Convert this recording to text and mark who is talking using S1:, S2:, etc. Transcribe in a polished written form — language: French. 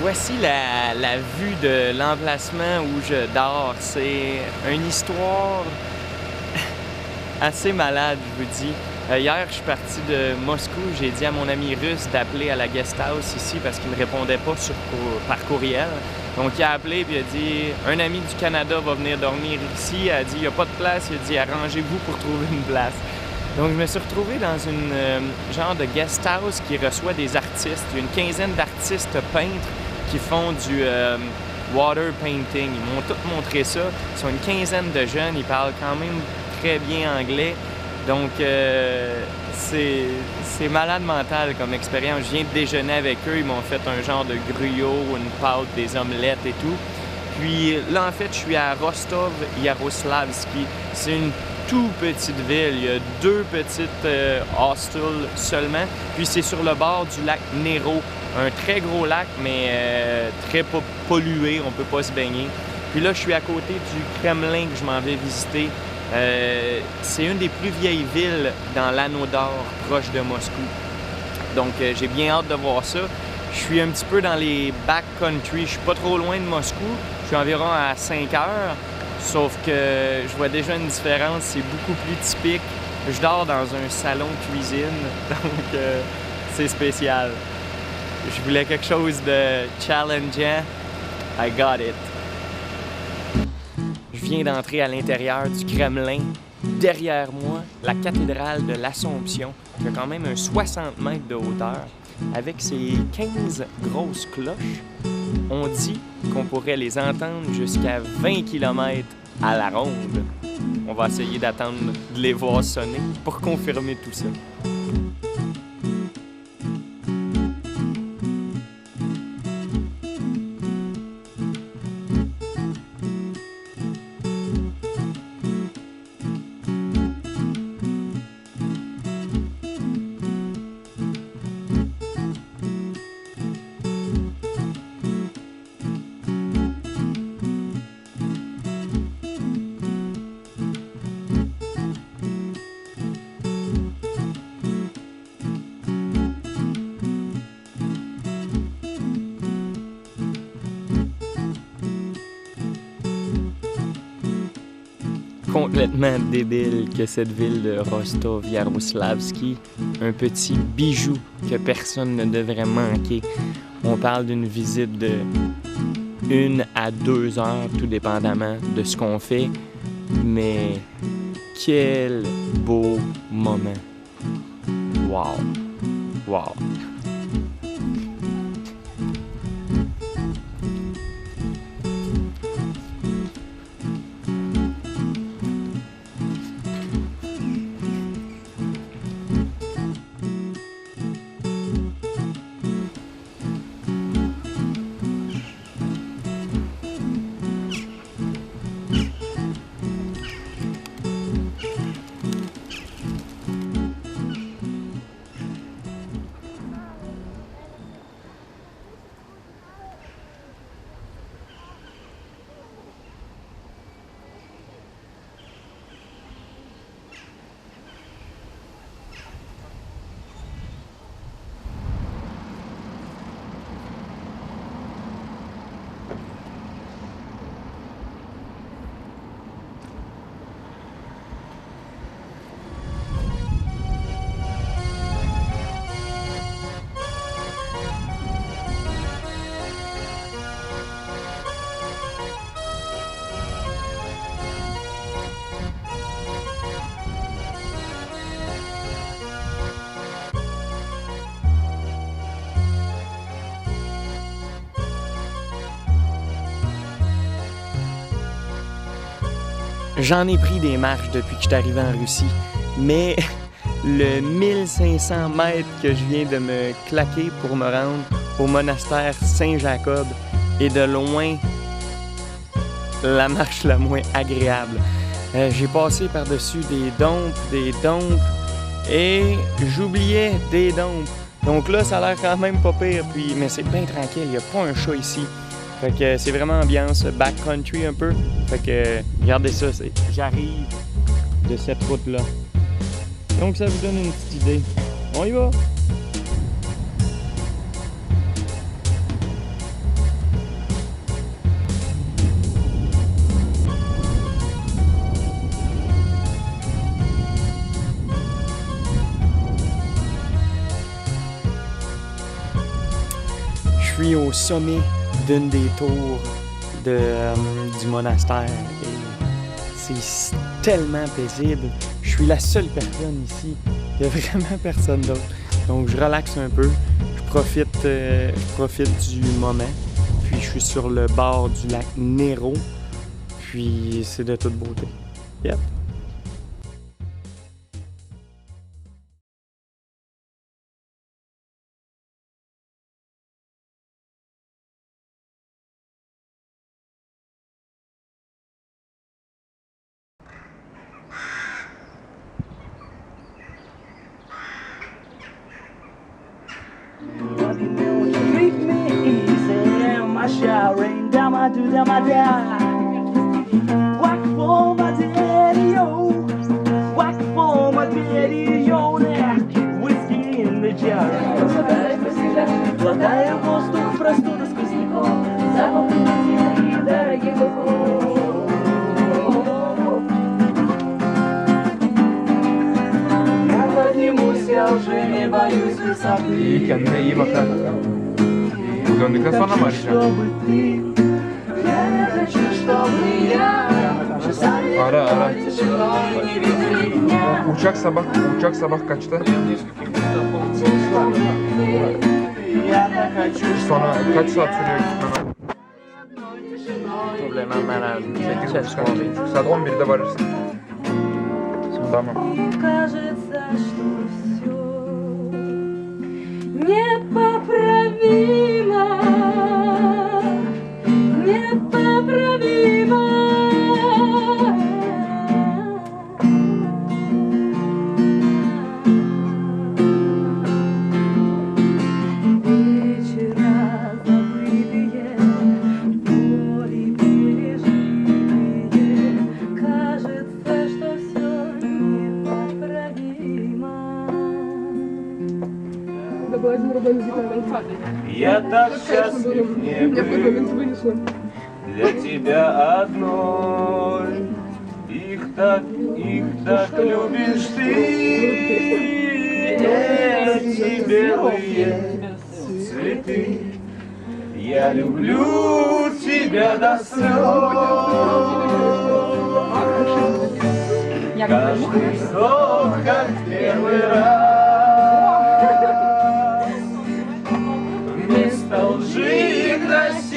S1: Voici la vue de l'emplacement où je dors. C'est une histoire assez malade, je vous dis. Hier, je suis parti de Moscou. J'ai dit à mon ami russe d'appeler à la guest house ici parce qu'il ne me répondait pas par courriel. Donc, il a appelé et il a dit « Un ami du Canada va venir dormir ici. » Il a dit « Il n'y a pas de place. » Il a dit « Arrangez-vous pour trouver une place. » Donc, je me suis retrouvé dans une genre de guest house qui reçoit des artistes. Il y a une quinzaine d'artistes peintres qui font du water painting. Ils m'ont tous montré ça. Ils sont une quinzaine de jeunes. Ils parlent quand même très bien anglais. Donc, c'est malade mental comme expérience. Je viens de déjeuner avec eux. Ils m'ont fait un genre de gruyot, une pâte, des omelettes et tout. Puis là, en fait, je suis à Rostov-Yaroslavski. C'est une toute petite ville. Il y a 2 petites hostels seulement. Puis c'est sur le bord du lac Nero. Un très gros lac, mais très pollué. On peut pas se baigner. Puis là, je suis à côté du Kremlin que je m'en vais visiter. C'est une des plus vieilles villes dans l'Anneau d'Or, proche de Moscou. Donc, j'ai bien hâte de voir ça. Je suis un petit peu dans les backcountry. Je suis pas trop loin de Moscou. Je suis environ à 5 heures. Sauf que je vois déjà une différence. C'est beaucoup plus typique. Je dors dans un salon cuisine. Donc, c'est spécial. Je voulais quelque chose de challengeant. I got it. Je viens d'entrer à l'intérieur du Kremlin. Derrière moi, la cathédrale de l'Assomption, qui a quand même un 60 mètres de hauteur, avec ses 15 grosses cloches. On dit qu'on pourrait les entendre jusqu'à 20 km à la ronde. On va essayer d'attendre de les voir sonner pour confirmer tout ça. Complètement débile que cette ville de Rostov-Yaroslavski, un petit bijou que personne ne devrait manquer. On parle d'une visite de 1 à 2 heures, tout dépendamment de ce qu'on fait, mais quel beau moment! Wow! Wow! J'en ai pris des marches depuis que je suis arrivé en Russie, mais le 1500 mètres que je viens de me claquer pour me rendre au monastère Saint-Jacob est de loin la marche la moins agréable. J'ai passé par-dessus des dompes, et j'oubliais des dompes. Donc là, ça a l'air quand même pas pire, mais c'est bien tranquille, il n'y a pas un chat ici. Fait que c'est vraiment ambiance backcountry un peu. Fait que regardez ça, j'arrive de cette route-là. Donc ça vous donne une petite idée. On y va! suis au sommet d'une des tours du monastère et c'est tellement paisible. Je suis la seule personne ici. Il n'y a vraiment personne d'autre. Donc je relaxe un peu, je profite du moment. Puis je suis sur le bord du lac Nero. Puis c'est de toute beauté. Yep.
S2: Rain down my do down my down. Whack for my daddy, yo. Whack for my daddy, yo. Whiskey in the jar. Глотаю воздух, простуда сквозняком. Запах бензина и дорогих духов. Я поднимусь, я уже не боюсь высоты.
S3: Kendine iyi bakar. Döndükten sonra mı arayacağım? Ara ara. Uçak sabah kaçta? Sonra kaç saat sürüyor gitmem?
S1: Probablement malade.
S3: 8.30 saat 11'de varırsın. Tamam.
S2: Непоправимо, непоправимо. Вечера забытые, боли пережитые, кажется, что все непоправимо. Я так счастлив не был для тебя одной. Их так любишь ты, эти белые цветы. Я люблю тебя до слез. Каждый вздох, как первый раз. Вместо лжи красивых